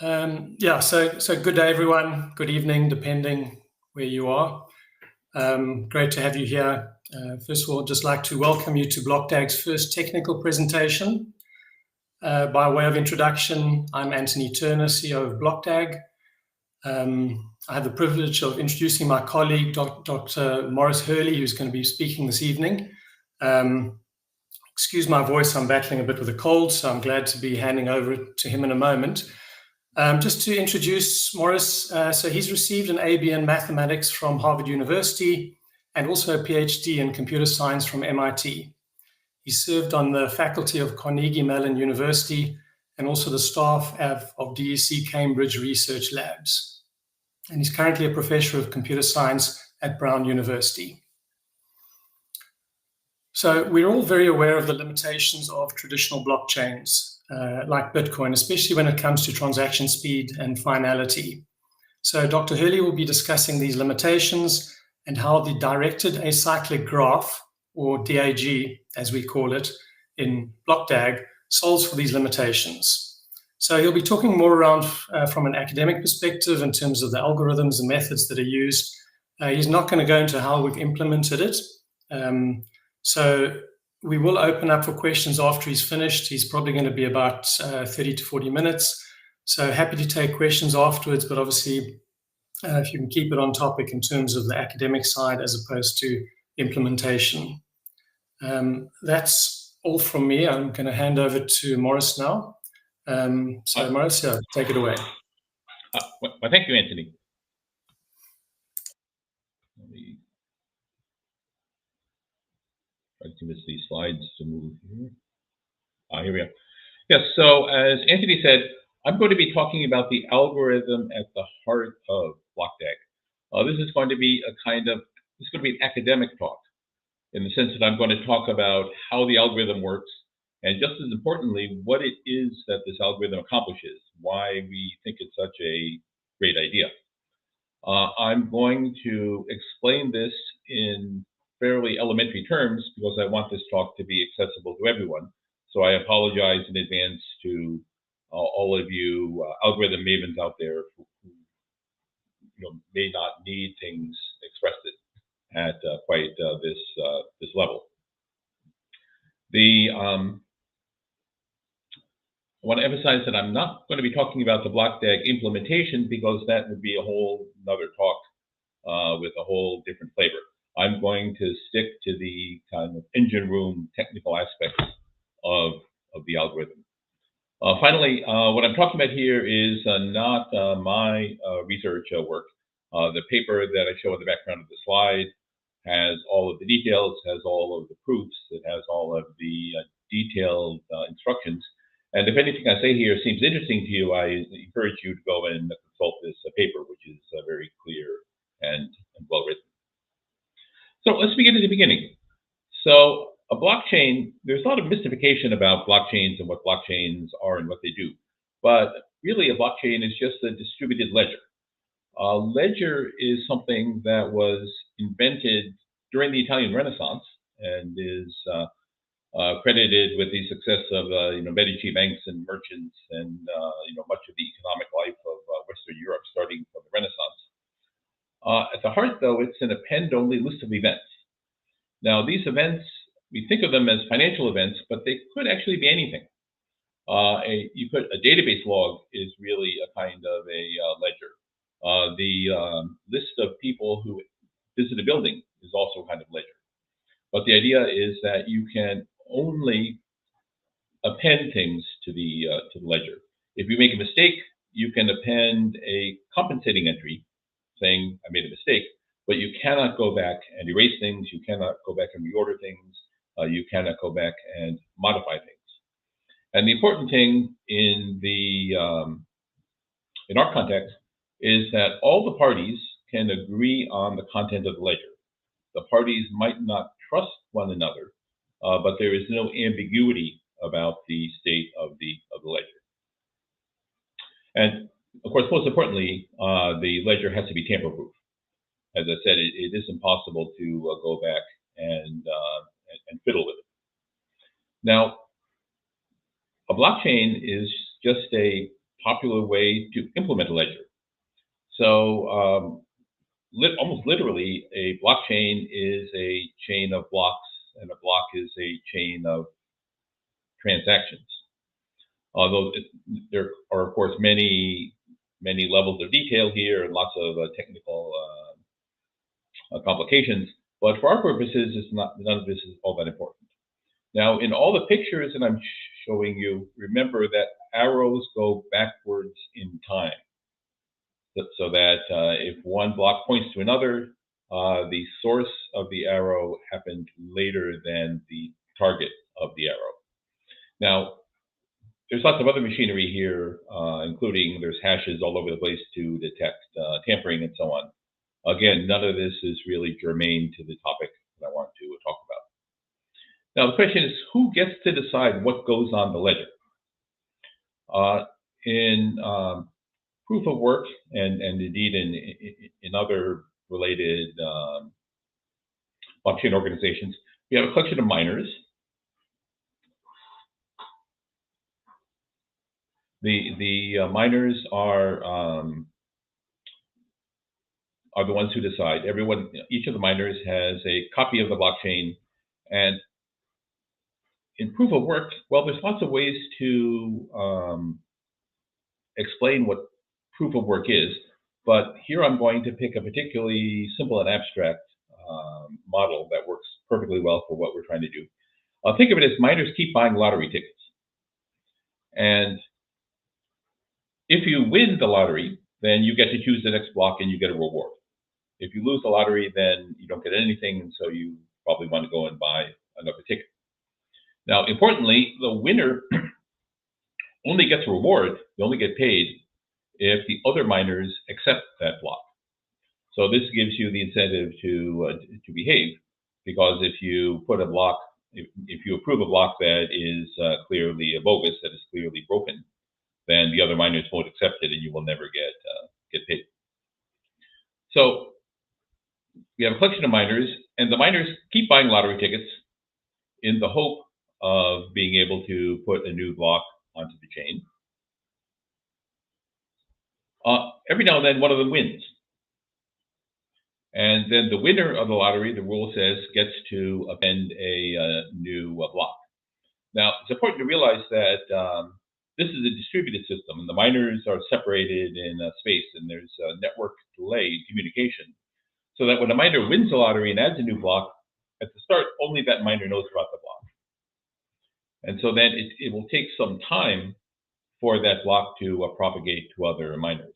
Yeah, so good day, everyone. Good evening, depending where you are. Great to have you here. First of all, I'd just like to welcome you to Blockdag's first technical presentation. By way of introduction, I'm Anthony Turner, CEO of Blockdag. I have the privilege of introducing my colleague, Dr. Maurice Hurley, who's going to be speaking this evening. Excuse my voice, I'm battling a bit with a cold, so I'm glad to be handing over to him in a moment. Just to introduce Maurice, so he's received an AB in mathematics from Harvard University and also a PhD in computer science from MIT. He served on the faculty of Carnegie Mellon University and also the staff of DEC Cambridge Research Labs. And he's currently a professor of computer science at Brown University. So we're all very aware of the limitations of traditional blockchains. Like Bitcoin, especially when it comes to transaction speed and finality. So Dr. Hurley will be discussing these limitations and how the directed acyclic graph, or DAG, as we call it in Blockdag, solves for these limitations. So he'll be talking more around from an academic perspective in terms of the algorithms and methods that are used. He's not going to go into how we've implemented it. So we will open up for questions after he's finished. He's probably going to be about 30 to 40 minutes. So happy to take questions afterwards, but obviously if you can keep it on topic in terms of the academic side as opposed to implementation. That's all from me. I'm going to hand over to Maurice now. So Maurice, yeah, take it away. Well, thank you, Anthony. I can miss these slides to move here. Here we go. Yes, so as Anthony said, I'm going to be talking about the algorithm at the heart of Blockdag. This is going to be an academic talk in the sense that I'm going to talk about how the algorithm works and just as importantly, what it is that this algorithm accomplishes, why we think it's such a great idea. I'm going to explain this in fairly elementary terms because I want this talk to be accessible to everyone. So I apologize in advance to all of you algorithm mavens out there who may not need things expressed at quite this level. I want to emphasize that I'm not going to be talking about the Blockdag implementation because that would be a whole another talk with a whole different flavor. I'm going to stick to the kind of engine room technical aspects of the algorithm. Finally, what I'm talking about here is not my research work. The paper that I show in the background of the slide has all of the details, has all of the proofs, it has all of the detailed instructions. And if anything I say here seems interesting to you, I encourage you to go and consult this paper, which is very clear and well written. So let's begin at the beginning. So a blockchain, there's a lot of mystification about blockchains and what blockchains are and what they do. But really a blockchain is just a distributed ledger. A ledger is something that was invented during the Italian Renaissance and is credited with the success of Medici banks and merchants and much of the economic life of Western Europe starting from the Renaissance. At the heart, though, it's an append-only list of events. Now, these events, we think of them as financial events, but they could actually be anything. A database log is really a kind of a ledger. The list of people who visit a building is also a kind of ledger. But the idea is that you can only append things to the ledger. If you make a mistake, you can append a compensating entry saying I made a mistake, but you cannot go back and erase things. You cannot go back and reorder things. You cannot go back and modify things. And the important thing in our context is that all the parties can agree on the content of the ledger. The parties might not trust one another, but there is no ambiguity about the state of the ledger. And of course, most importantly, the ledger has to be tamper-proof. As I said, it is impossible to go back and fiddle with it. Now, a blockchain is just a popular way to implement a ledger. So almost literally, a blockchain is a chain of blocks, and a block is a chain of transactions. Although there are, of course, many levels of detail here and lots of technical complications, but for our purposes, none of this is all that important. Now, in all the pictures that I'm showing you, remember that arrows go backwards in time, so that if one block points to another, the source of the arrow happened later than the target of the arrow. Now, there's lots of other machinery here, including there's hashes all over the place to detect tampering and so on. Again, none of this is really germane to the topic that I want to talk about. Now, the question is, who gets to decide what goes on the ledger? In proof of work, and indeed in other related blockchain organizations, we have a collection of miners. The miners are the ones who decide. Each of the miners has a copy of the blockchain, and in proof of work, well, there's lots of ways to explain what proof of work is, but here I'm going to pick a particularly simple and abstract model that works perfectly well for what we're trying to do. Think of it as miners keep buying lottery tickets, and if you win the lottery, then you get to choose the next block and you get a reward. If you lose the lottery, then you don't get anything, and so you probably want to go and buy another ticket. Now, importantly, the winner only gets a reward, they only get paid if the other miners accept that block. So this gives you the incentive to behave, because if you put a block, if you approve a block that is clearly bogus, that is clearly broken, then the other miners won't accept it, and you will never get paid. So we have a collection of miners, and the miners keep buying lottery tickets in the hope of being able to put a new block onto the chain. Every now and then, one of them wins. And then the winner of the lottery, the rule says, gets to append a new block. Now, it's important to realize that this is a distributed system, and the miners are separated in space, and there's a network delay in communication, so that when a miner wins the lottery and adds a new block, at the start, only that miner knows about the block. And so then it will take some time for that block to propagate to other miners,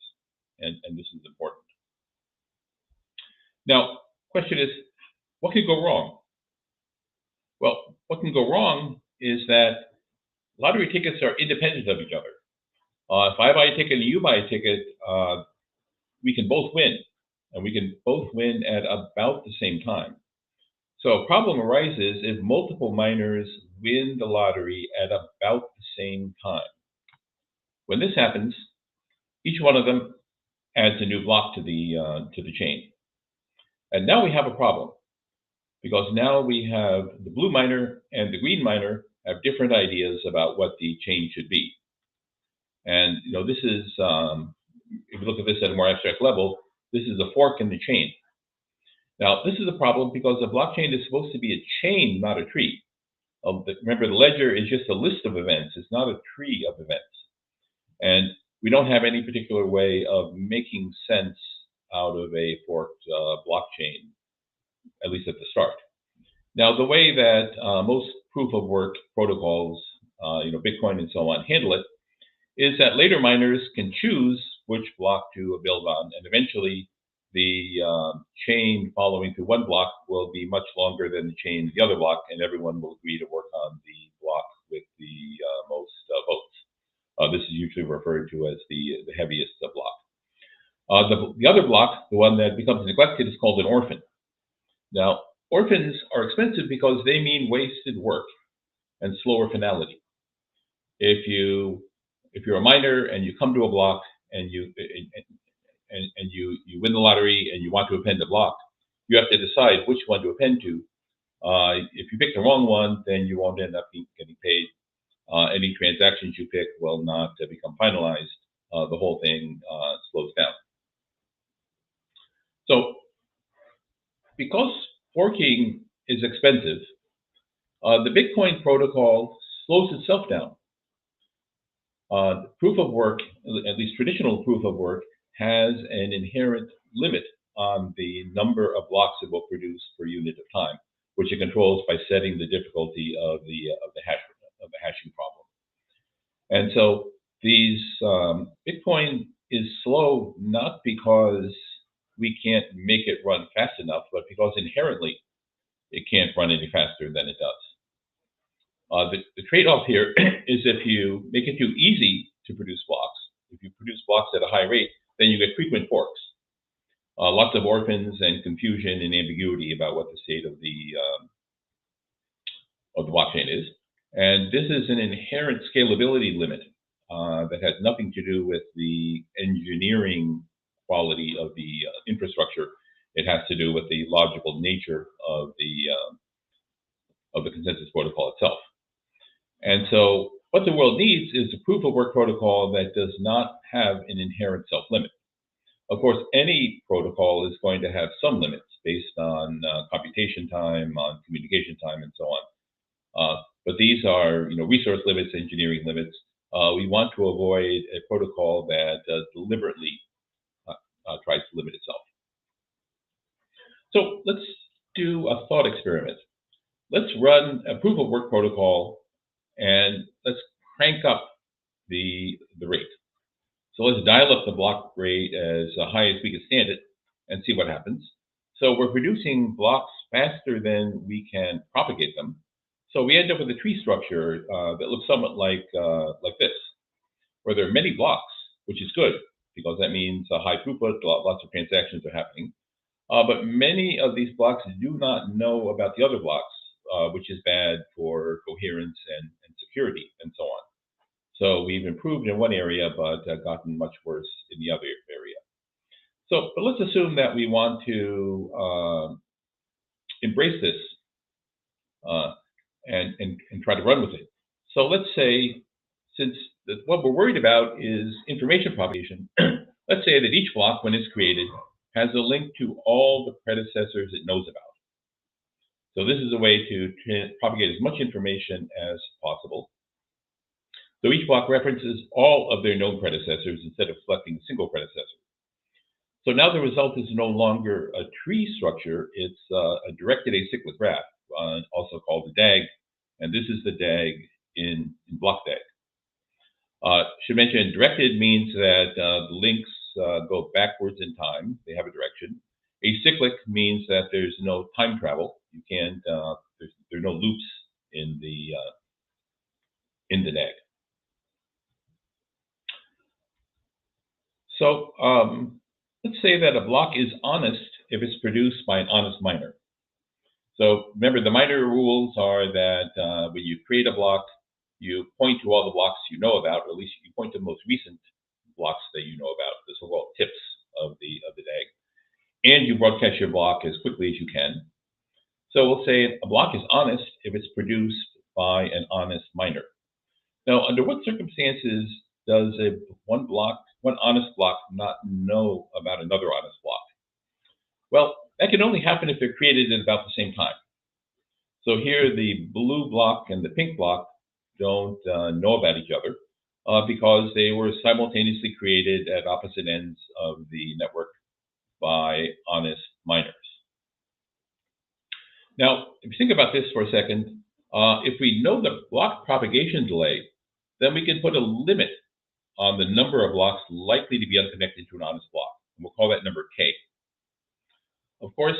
and this is important. Now, question is, what can go wrong? Well, what can go wrong is that lottery tickets are independent of each other. If I buy a ticket and you buy a ticket, we can both win, and we can both win at about the same time. So a problem arises if multiple miners win the lottery at about the same time. When this happens, each one of them adds a new block to the chain. And now we have a problem, because now we have the blue miner and the green miner have different ideas about what the chain should be. And this is, if you look at this at a more abstract level, this is a fork in the chain. Now, this is a problem because the blockchain is supposed to be a chain, not a tree. Remember, the ledger is just a list of events. It's not a tree of events. And we don't have any particular way of making sense out of a forked blockchain, at least at the start. Now, the way that most proof of work protocols, Bitcoin and so on, handle it is that later miners can choose which block to build on, and eventually the chain following through one block will be much longer than the chain of the other block, and everyone will agree to work on the block with the most votes. This is usually referred to as the heaviest block. The other block, the one that becomes neglected, is called an orphan. Now, orphans are expensive because they mean wasted work and slower finality. If you're a miner and you come to a block and you win the lottery and you want to append a block, you have to decide which one to append to. If you pick the wrong one, then you won't end up getting paid. Any transactions you pick will not become finalized. the whole thing slows down. So because forking is expensive, the Bitcoin protocol slows itself down. Proof of work, at least traditional proof of work, has an inherent limit on the number of blocks it will produce per unit of time, which it controls by setting the difficulty of the hashing problem. And so these Bitcoin is slow not because we can't make it run fast enough, but because inherently it can't run any faster than it does. The trade-off here is if you make it too easy to produce blocks, if you produce blocks at a high rate, then you get frequent forks. Lots of orphans and confusion and ambiguity about what the state of the blockchain is. And this is an inherent scalability limit that has nothing to do with the engineering quality of the infrastructure. It has to do with the logical nature of the consensus protocol itself. And so what the world needs is a proof of work protocol that does not have an inherent self-limit. Of course, any protocol is going to have some limits based on computation time, on communication time, and so on. But these are, resource limits, engineering limits. We want to avoid a protocol that deliberately tries to limit itself. So let's do a thought experiment. Let's run a proof of work protocol and let's crank up the rate. So let's dial up the block rate as high as we can stand it and see what happens. So we're producing blocks faster than we can propagate them. So we end up with a tree structure that looks somewhat like this, where there are many blocks, which is good because that means a high throughput, lots of transactions are happening. But many of these blocks do not know about the other blocks, which is bad for coherence and security and so on. So we've improved in one area, but gotten much worse in the other area. So, but let's assume that we want to embrace this and try to run with it. So let's say, since what we're worried about is information propagation, let's say that each block, when it's created, has a link to all the predecessors it knows about. So this is a way to propagate as much information as possible. So each block references all of their known predecessors instead of selecting a single predecessor. So now the result is no longer a tree structure, it's a directed acyclic graph, also called the DAG, and this is the DAG in Blockdag. Should mention directed means that the links go backwards in time, they have a direction. Acyclic means that there's no time travel. You can't, there are no loops in the DAG. So let's say that a block is honest if it's produced by an honest miner. So remember, the miner rules are that when you create a block, you point to all the blocks you know about, or at least you point to the most recent blocks that you know about, the so-called tips of the DAG, and you broadcast your block as quickly as you can. So we'll say a block is honest if it's produced by an honest miner. Now, under what circumstances does one honest block not know about another honest block? Well, that can only happen if they're created at about the same time. So here, the blue block and the pink block don't know about each other because they were simultaneously created at opposite ends of the network by honest miners. Now, if you think about this for a second, if we know the block propagation delay, then we can put a limit on the number of blocks likely to be unconnected to an honest block. And we'll call that number K. Of course,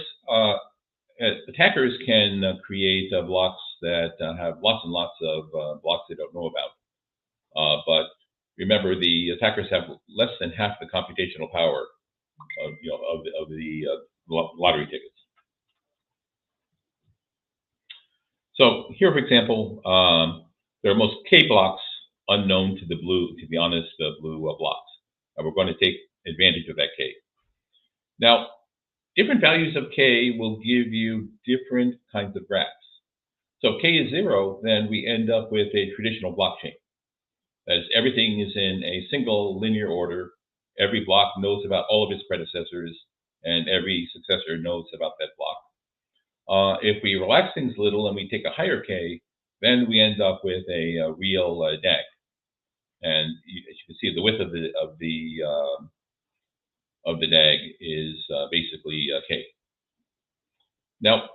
attackers can create blocks that have lots and lots of blocks they don't know about. But remember, the attackers have less than half the computational power of the lottery tickets. So here, for example, there are most K blocks unknown to the honest blue blocks. And we're going to take advantage of that K. Now, different values of K will give you different kinds of graphs. So if K is 0, then we end up with a traditional blockchain. as everything is in a single linear order. Every block knows about all of its predecessors, and every successor knows about that block. If we relax things a little and we take a higher K, then we end up with a real DAG. And as you can see, the width of the DAG is basically K. Now,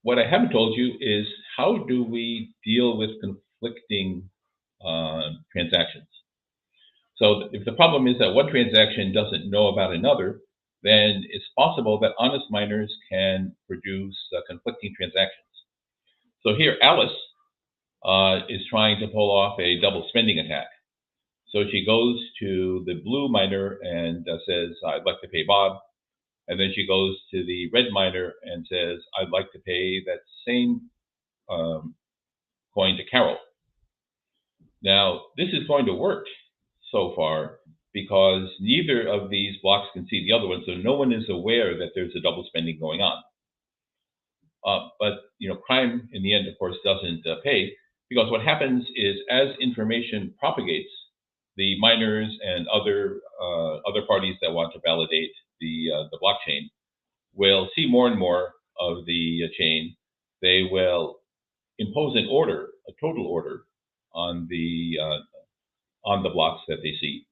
what I haven't told you is how do we deal with conflicting transactions? So if the problem is that one transaction doesn't know about another, then it's possible that honest miners can produce conflicting transactions. So here, Alice is trying to pull off a double spending attack. So she goes to the blue miner and says, I'd like to pay Bob. And then she goes to the red miner and says, I'd like to pay that same coin to Carol. Now, this is going to work so far because neither of these blocks can see the other one, so no one is aware that there's a double spending going on. But crime in the end, of course, doesn't pay, because what happens is as information propagates, the miners and other parties that want to validate the blockchain will see more and more of the chain. They will impose an order, a total order, on the blocks that they see.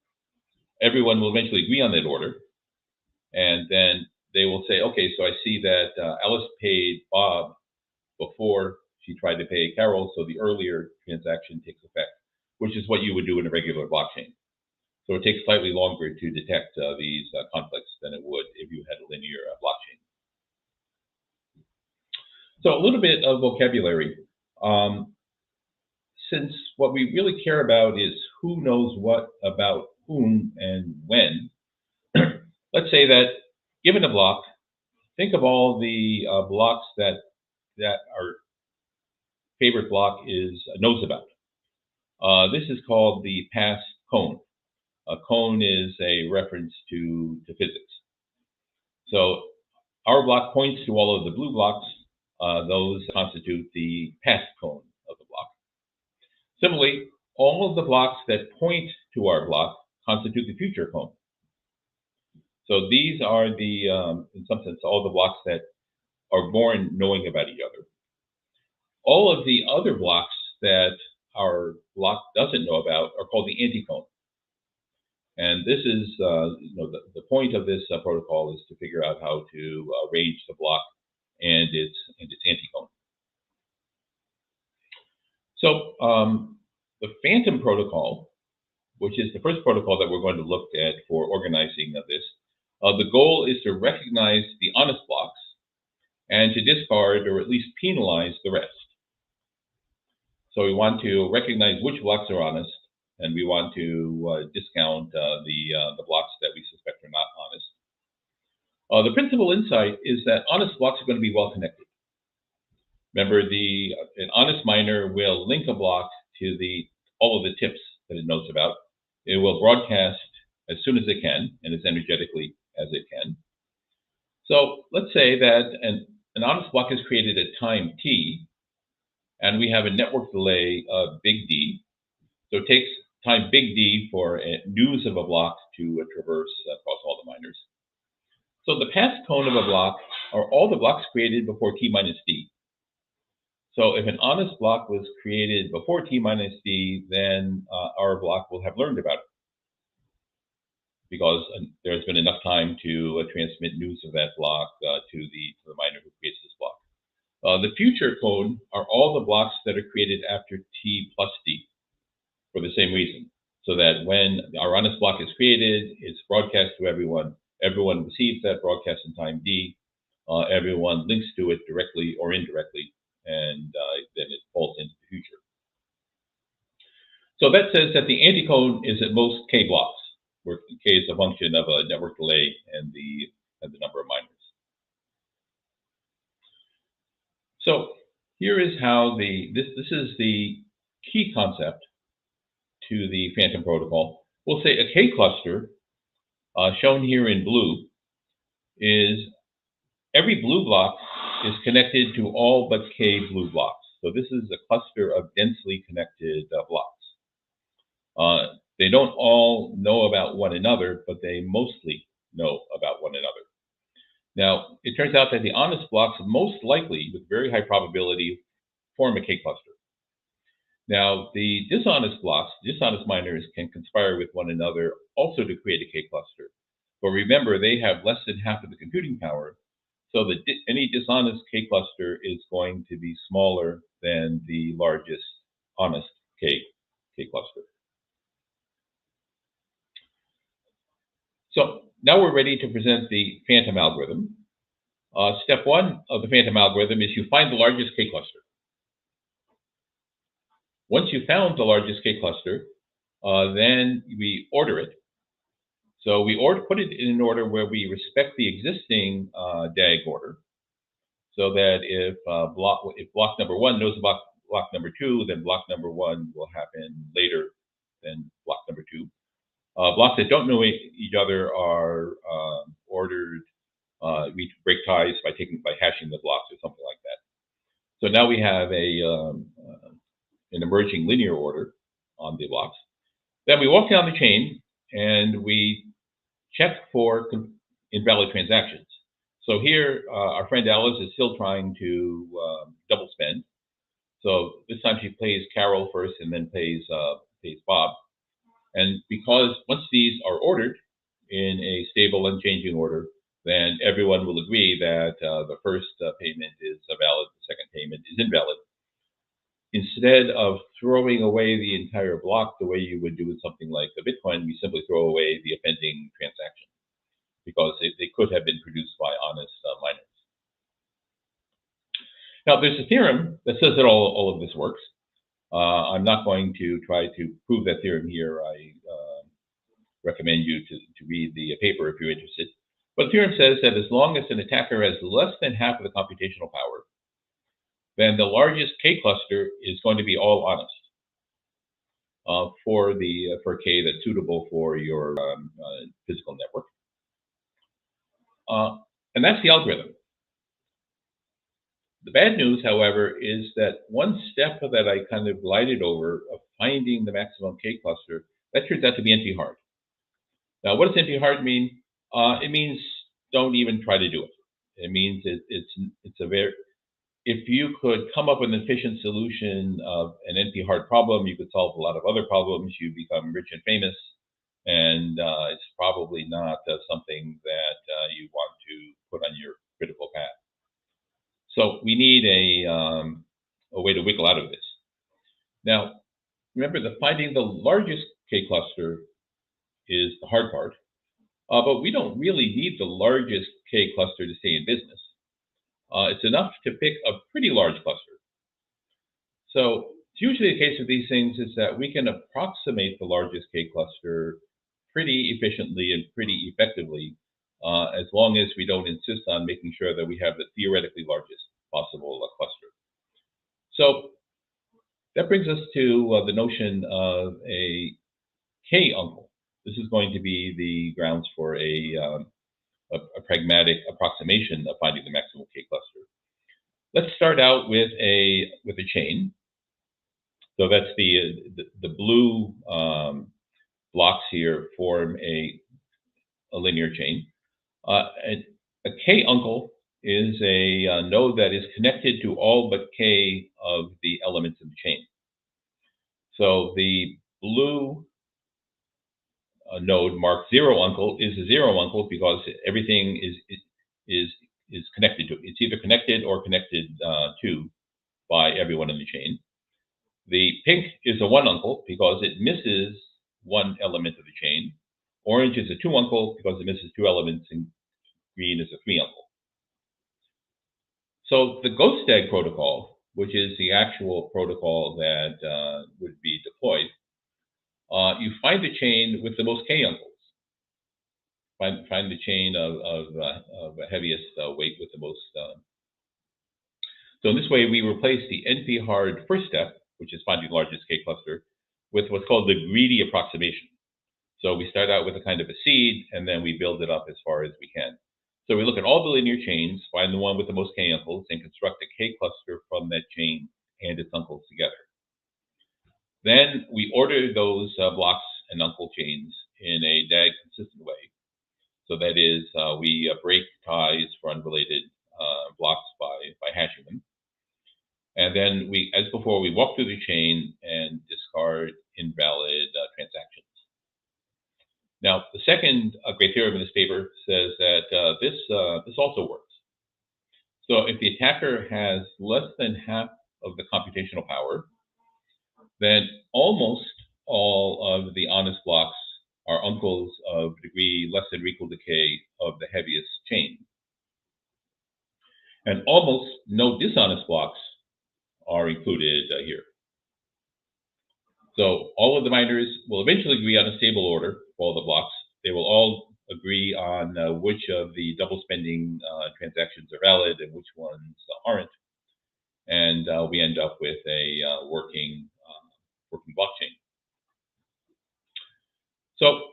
Everyone will eventually agree on that order, and then they will say, okay, so I see that Alice paid Bob before she tried to pay Carol, so the earlier transaction takes effect, which is what you would do in a regular blockchain. So it takes slightly longer to detect these conflicts than it would if you had a linear blockchain. So a little bit of vocabulary. Since what we really care about is who knows what about whom and when, let's say that given a block, think of all the blocks that our favorite block knows about. This is called the pass cone. A cone is a reference to physics. So our block points to all of the blue blocks. Those constitute the pass cone of the block. Similarly, all of the blocks that point to our block constitute the future cone. So these are in some sense, all the blocks that are born knowing about each other. All of the other blocks that our block doesn't know about are called the anti-cone. And this is, the point of this protocol is to figure out how to arrange the block and its anti-cone. So the Phantom protocol, which is the first protocol that we're going to look at for organizing this, the goal is to recognize the honest blocks and to discard or at least penalize the rest. So we want to recognize which blocks are honest, and we want to discount the blocks that we suspect are not honest. The principal insight is that honest blocks are going to be well connected. Remember, an honest miner will link a block to all of the tips that it knows about. It will broadcast as soon as it can and as energetically as it can. So let's say that an honest block is created at time t, and we have a network delay of big D. So it takes time big D for news of a block to traverse across all the miners. So the pass cone of a block are all the blocks created before t minus d. So if an honest block was created before t minus d, then our block will have learned about it, because there's been enough time to transmit news of that block to the miner who creates this block. The future cone are all the blocks that are created after t plus d for the same reason, so that when our honest block is created, it's broadcast to everyone. Everyone receives that broadcast in time d. Everyone links to it directly or indirectly, and then it falls into the future. So that says that the anti-cone is at most k blocks, where k is a function of a network delay and the number of miners. So here is how this is the key concept to the Phantom protocol. We'll say a K cluster, shown here in blue, is every blue block is connected to all but K blue blocks. So this is a cluster of densely connected blocks. They don't all know about one another, but they mostly know about one another. Now, it turns out that the honest blocks most likely, with very high probability, form a K cluster. Now, the dishonest blocks, dishonest miners can conspire with one another also to create a K cluster. But remember, they have less than half of the computing power, so that any dishonest K cluster is going to be smaller than the largest honest K cluster. So now we're ready to present the phantom algorithm. Step one of the phantom algorithm is you find the largest K cluster. Once you've found the largest K cluster, then we order it. So we put it in an order where we respect the existing DAG order, so that if block number one knows about block number two, then block number one will happen later than block number two. Blocks that don't know each other are ordered. We break ties by hashing the blocks or something like that. So now we have an emerging linear order on the blocks. Then we walk down the chain and we check for invalid transactions. So here, our friend Alice is still trying to double spend. So this time she plays Carol first and then pays Bob. And because once these are ordered in a stable and changing order, then everyone will agree that the first payment is valid, the second payment is invalid. Instead of throwing away the entire block the way you would do with something like a Bitcoin, we simply throw away the offending transaction because they could have been produced by honest miners. Now, there's a theorem that says that all of this works. I'm not going to try to prove that theorem here. I recommend you to read the paper if you're interested. But the theorem says that as long as an attacker has less than half of the computational power, then the largest K cluster is going to be all honest for K that's suitable for your physical network. And that's the algorithm. The bad news, however, is that one step that I kind of glided over of finding the maximum K cluster, that turns out to be NP-hard. Now, what does NP-hard mean? It means don't even try to do it. It means if you could come up with an efficient solution of an NP-hard problem, you could solve a lot of other problems. You become rich and famous, and it's probably not something that you want to put on your critical path. So we need a way to wiggle out of this. Now, remember that finding the largest K cluster is the hard part, but we don't really need the largest K cluster to stay in business. It's enough to pick a pretty large cluster. So it's usually the case with these things is that we can approximate the largest K cluster pretty efficiently and pretty effectively, as long as we don't insist on making sure that we have the theoretically largest possible cluster. So that brings us to the notion of a K uncle. This is going to be the grounds for a pragmatic approximation of finding the maximum K cluster. Let's start out with a chain. So that's the blue blocks here form a linear chain. And a K uncle is a node that is connected to all but K of the elements of the chain. So the blue node marked zero uncle is a zero uncle because everything is connected to it. It's either connected or connected to by everyone in the chain. The pink is a one uncle because it misses one element of the chain. Orange is a two uncle because it misses two elements, and green is a three uncle. So the GhostDAG protocol, which is the actual protocol that would be deployed, you find the chain with the most K uncles. Find the chain of heaviest weight with the most. So in this way, we replace the NP-hard first step, which is finding the largest K cluster, with what's called the greedy approximation. So we start out with a kind of a seed, and then we build it up as far as we can. So we look at all the linear chains, find the one with the most K uncles, and construct a K cluster from that chain and its uncles together. Then we order those blocks and uncle chains in a DAG consistent way. So that is, we break ties for unrelated blocks by hashing them. And then we, as before, we walk through the chain and discard invalid transactions. Now, the second great theorem in this paper says that this also works. So if the attacker has less than half of the computational power, then almost all of the honest blocks are uncles of degree less than or equal to k of the heaviest chain. And almost no dishonest blocks are included here. So all of the miners will eventually agree on a stable order for all the blocks. They will all agree on which of the double spending transactions are valid and which ones aren't. And we end up with a working blockchain. So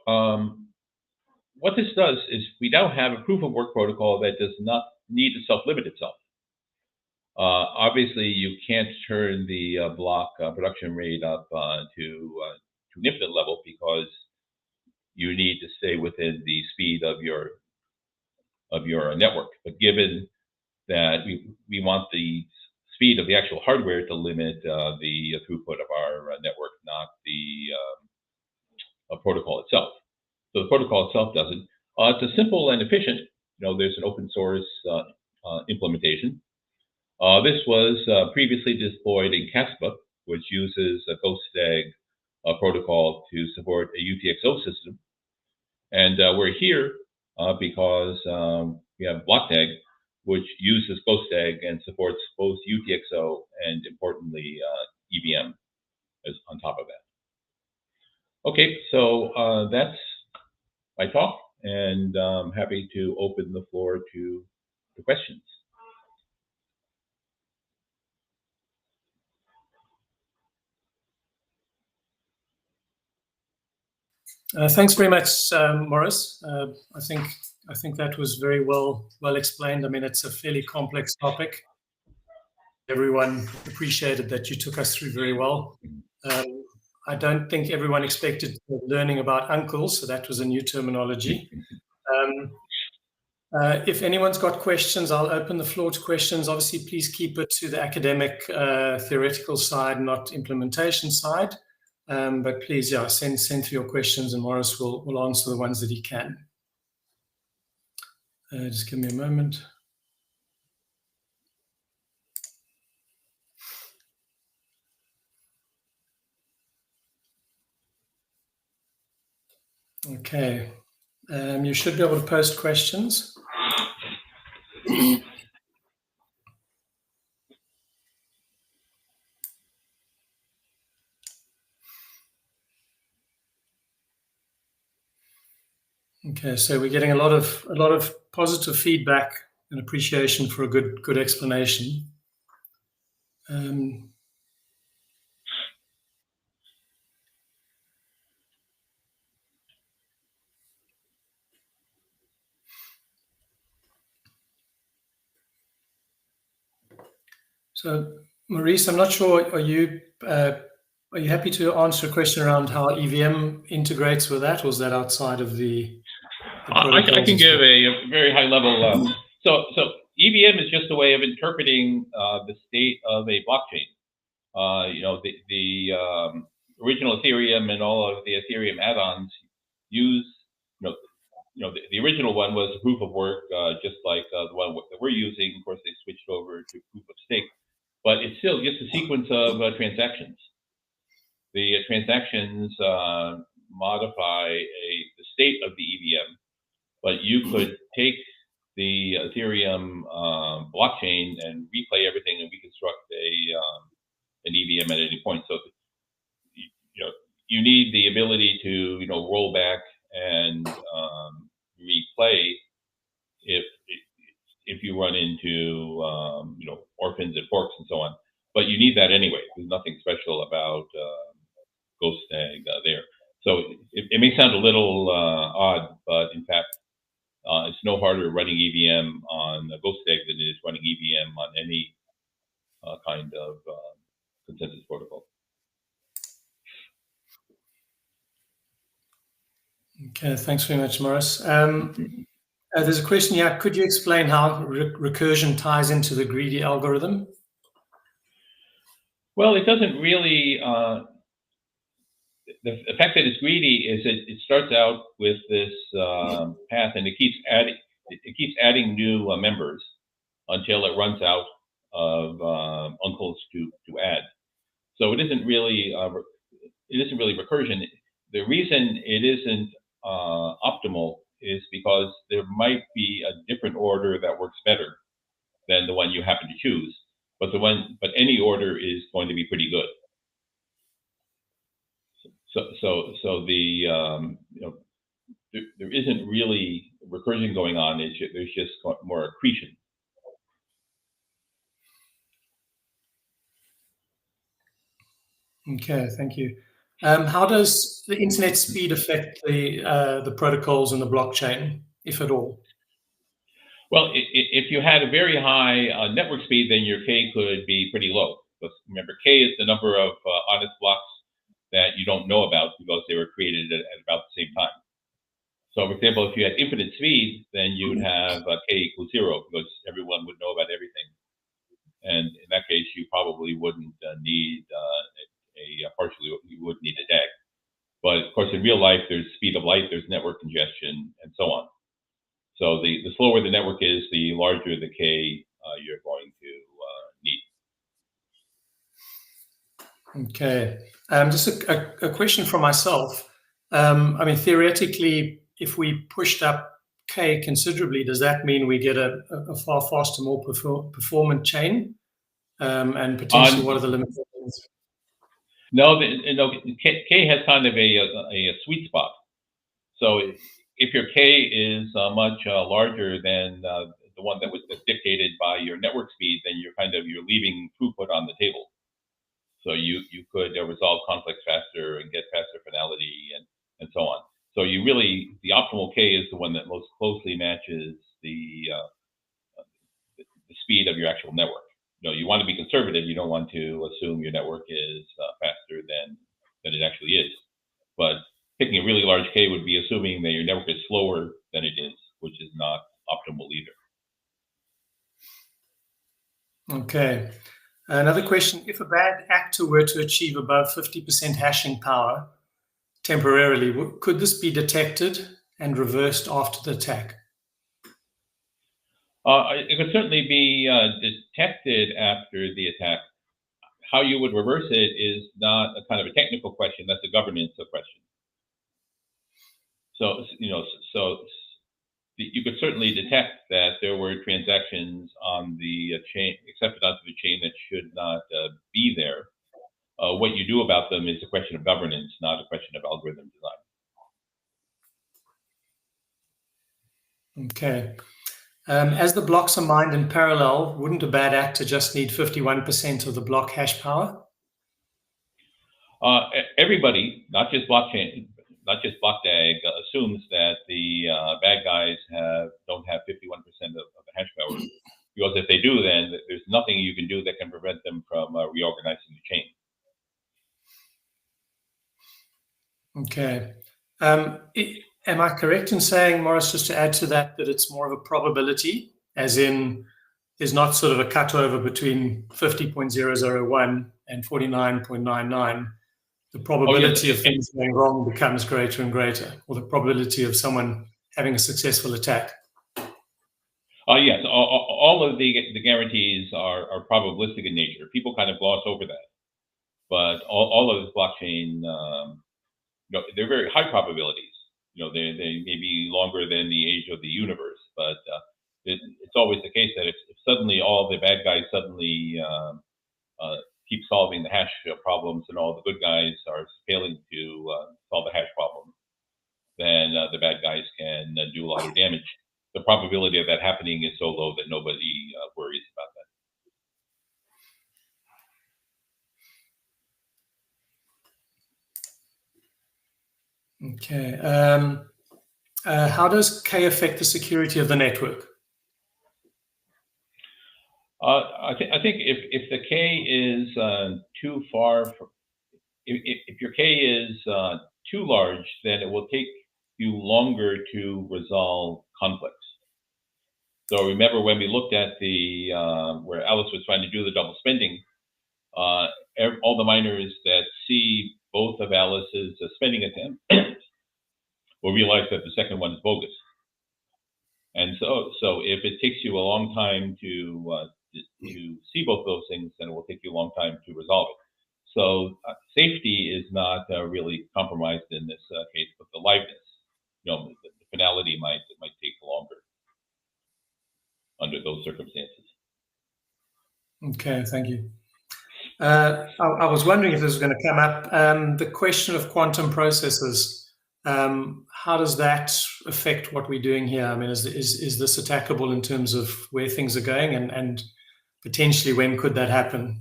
what this does is we now have a proof of work protocol that does not need to self-limit itself. Obviously, you can't turn the block production rate up to an infinite level because you need to stay within the speed of your network. But given that we want the speed of the actual hardware to limit the throughput of our network, not the protocol itself. So the protocol itself doesn't. It's a simple and efficient. There's an open source implementation. This was previously deployed in Caspa, which uses a GhostDAG protocol to support a UTXO system. And we're here because we have Blockdag, which uses GhostDAG and supports both UTXO and, importantly, EVM as on top of that. Okay, so that's my talk, and I'm happy to open the floor to the questions. Thanks very much, Maurice. I think that was very well explained. I mean, it's a fairly complex topic. Everyone appreciated that you took us through very well. I don't think everyone expected learning about uncles, so that was a new terminology. If anyone's got questions, I'll open the floor to questions. Obviously, please keep it to the academic, theoretical side, not implementation side. But please, yeah, send through your questions, and Maurice will answer the ones that he can. Just give me a moment. Okay, you should be able to post questions. Okay, so we're getting a lot of positive feedback and appreciation for a good explanation. So, Maurice, I'm not sure. Are you happy to answer a question around how EVM integrates with that, or is that outside of the I can give a very high level. So EVM is just a way of interpreting the state of a blockchain. The original Ethereum and all of the Ethereum add-ons use, the original one was a proof of work, just like the one that we're using. Of course, they switched over to proof of stake, but it's still just a sequence of transactions. The transactions modify the state of the EVM, but you could take the Ethereum blockchain and replay everything and reconstruct an EVM at any point. So, you need the ability to, roll back and replay if you run into, orphans and forks and so on. But you need that anyway. There's nothing special about GhostDAG there. So it may sound a little odd, but in fact, it's no harder running EVM on GhostDAG than it is running EVM on any kind of consensus protocol. Okay, thanks very much, Morris. There's a question here. Could you explain how recursion ties into the greedy algorithm? Well, it doesn't really. The fact that it's greedy is it starts out with this path, and it keeps adding new members until it runs out of uncles to add. So it isn't really recursion. The reason it isn't optimal is because there might be a different order that works better than the one you happen to choose, but any order is going to be pretty good. So there isn't really recursion going on. There's just more accretion. Okay, thank you. How does the internet speed affect the protocols in the blockchain, if at all? Well, if you had a very high network speed, then your K could be pretty low. But remember, K is the number of honest blocks that you don't know about because they were created at about the same time. So, for example, if you had infinite speed, then you would have K equals 0 because everyone would know about everything. And in that case, you probably wouldn't need you would need a DAG. But of course, in real life, there's speed of light, there's network congestion, and so on. So the slower the network is, the larger the K you're going to need. Okay. Just a question from myself. I mean, theoretically, if we pushed up K considerably, does that mean we get a far faster, more performant chain? And potentially, what are the limitations? No, K has kind of a sweet spot. So if your K is much larger than the one that was dictated by your network speed, then you're leaving throughput on the table. So you could resolve conflicts faster and get faster finality and so on. So the optimal K is the one that most closely matches the speed of your actual network. You want to be conservative. You don't want to assume your network is faster than it actually is. But picking a really large K would be assuming that your network is slower than it is, which is not optimal either. Okay. Another question, if a bad actor were to achieve above 50% hashing power temporarily, could this be detected and reversed after the attack? It could certainly be detected after the attack. How you would reverse it is not a kind of a technical question. That's a governance question. So you could certainly detect that there were transactions on the chain accepted onto the chain that should not be there. What you do about them is a question of governance, not a question of algorithm design. Okay. As the blocks are mined in parallel, wouldn't a bad actor just need 51% of the block hash power? Everybody, not just Blockdag, assumes that the bad guys don't have 51% of the hash power, because if they do, then there's nothing you can do that can prevent them from reorganizing the chain. Okay. Am I correct in saying, Morris, just to add to that it's more of a probability, as in there's not sort of a cutover between 50.001 and 49.99? The probability of things going wrong becomes greater and greater, or the probability of someone having a successful attack. Yes, all of the guarantees are probabilistic in nature. People kind of gloss over that, but all of this blockchain, they're very high probabilities. They may be longer than the age of the universe, but it's always the case that if suddenly all the bad guys suddenly keep solving the hash problems and all the good guys are failing to solve the hash problem, then the bad guys can do a lot of damage. The probability of that happening is so low that nobody worries about that. Okay. How does K affect the security of the network? I think if the K is too far, if your K is too large, then it will take you longer to resolve conflicts. So remember when we looked at the where Alice was trying to do the double spending, all the miners that see both of Alice's spending attempts will realize that the second one is bogus. And so if it takes you a long time to see both those things, then it will take you a long time to resolve it. So safety is not really compromised in this case, but the liveness, the finality might take longer under those circumstances. Okay, thank you. I was wondering if this was going to come up. The question of quantum processes. How does that affect what we're doing here? I mean, is this attackable in terms of where things are going, and potentially when could that happen?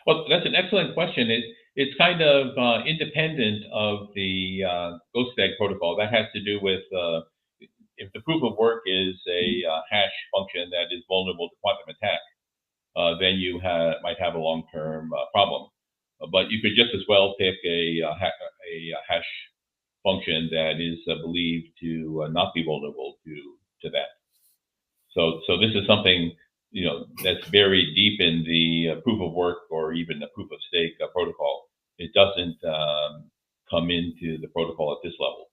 Well, that's an excellent question. It's kind of independent of the GhostDAG protocol. That has to do with if the proof of work is a hash function that is vulnerable to quantum attack, then you might have a long-term problem. But you could just as well pick a hash function that is believed to not be vulnerable to that. So this is something that's very deep in the proof of work or even the proof of stake protocol. It doesn't come into the protocol at this level.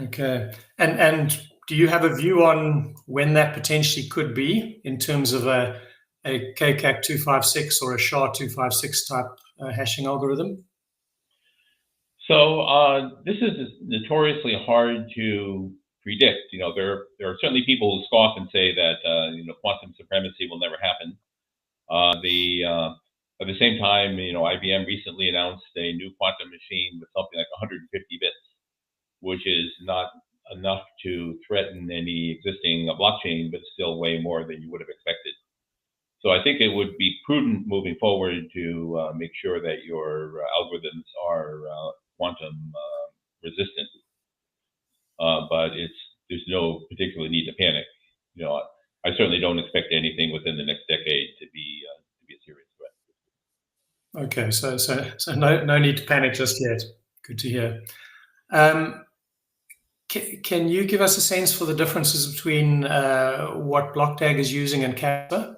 Okay. And do you have a view on when that potentially could be in terms of a KCAC 256 or a SHA-256 type hashing algorithm? So this is notoriously hard to predict. There are certainly people who scoff and say that quantum supremacy will never happen. At the same time, IBM recently announced a new quantum machine with something like 150 bits, which is not enough to threaten any existing blockchain, but still way more than you would have expected. So I think it would be prudent moving forward to make sure that your algorithms are quantum resistant. But there's no particular need to panic. I certainly don't expect anything within the next decade to be a serious threat. Okay, so no need to panic just yet. Good to hear. Can you give us a sense for the differences between what Blockdag is using and Casper?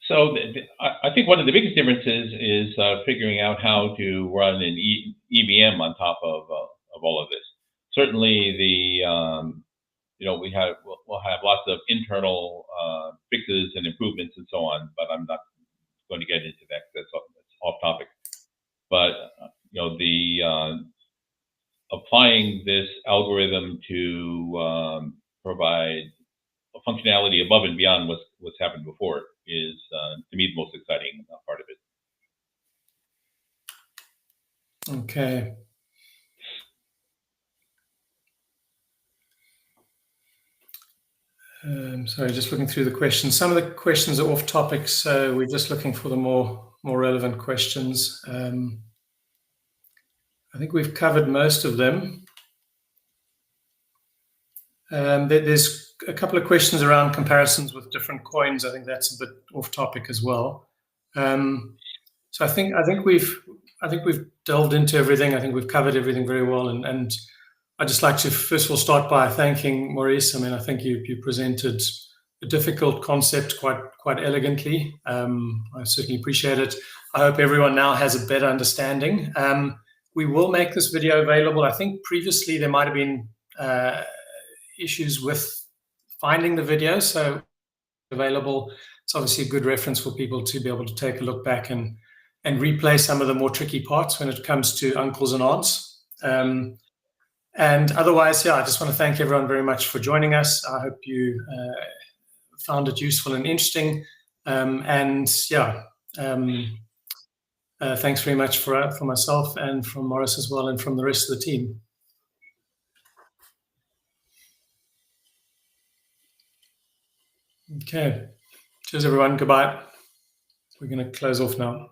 So I think one of the biggest differences is figuring out how to run an EVM on top of all of this. Certainly, we'll have lots of internal fixes and improvements and so on, but I'm not going to get into that. That's off topic. But applying this algorithm to provide a functionality above and beyond what's happened before is, to me, the most exciting part of it. Okay. Sorry, just looking through the questions. Some of the questions are off topic, so we're just looking for the more relevant questions. I think we've covered most of them. There's a couple of questions around comparisons with different coins. I think that's a bit off topic as well. So I think we've delved into everything. I think we've covered everything very well, and I'd just like to first of all start by thanking Maurice. I mean, I think you presented a difficult concept quite elegantly. I certainly appreciate it. I hope everyone now has a better understanding. We will make this video available. I think previously there might have been issues with finding the video, so available. It's obviously a good reference for people to be able to take a look back and replay some of the more tricky parts when it comes to uncles and aunts. And otherwise, I just want to thank everyone very much for joining us. I hope you found it useful and interesting. Thanks very much for myself and from Maurice as well, and from the rest of the team. Okay. Cheers, everyone. Goodbye. We're going to close off now.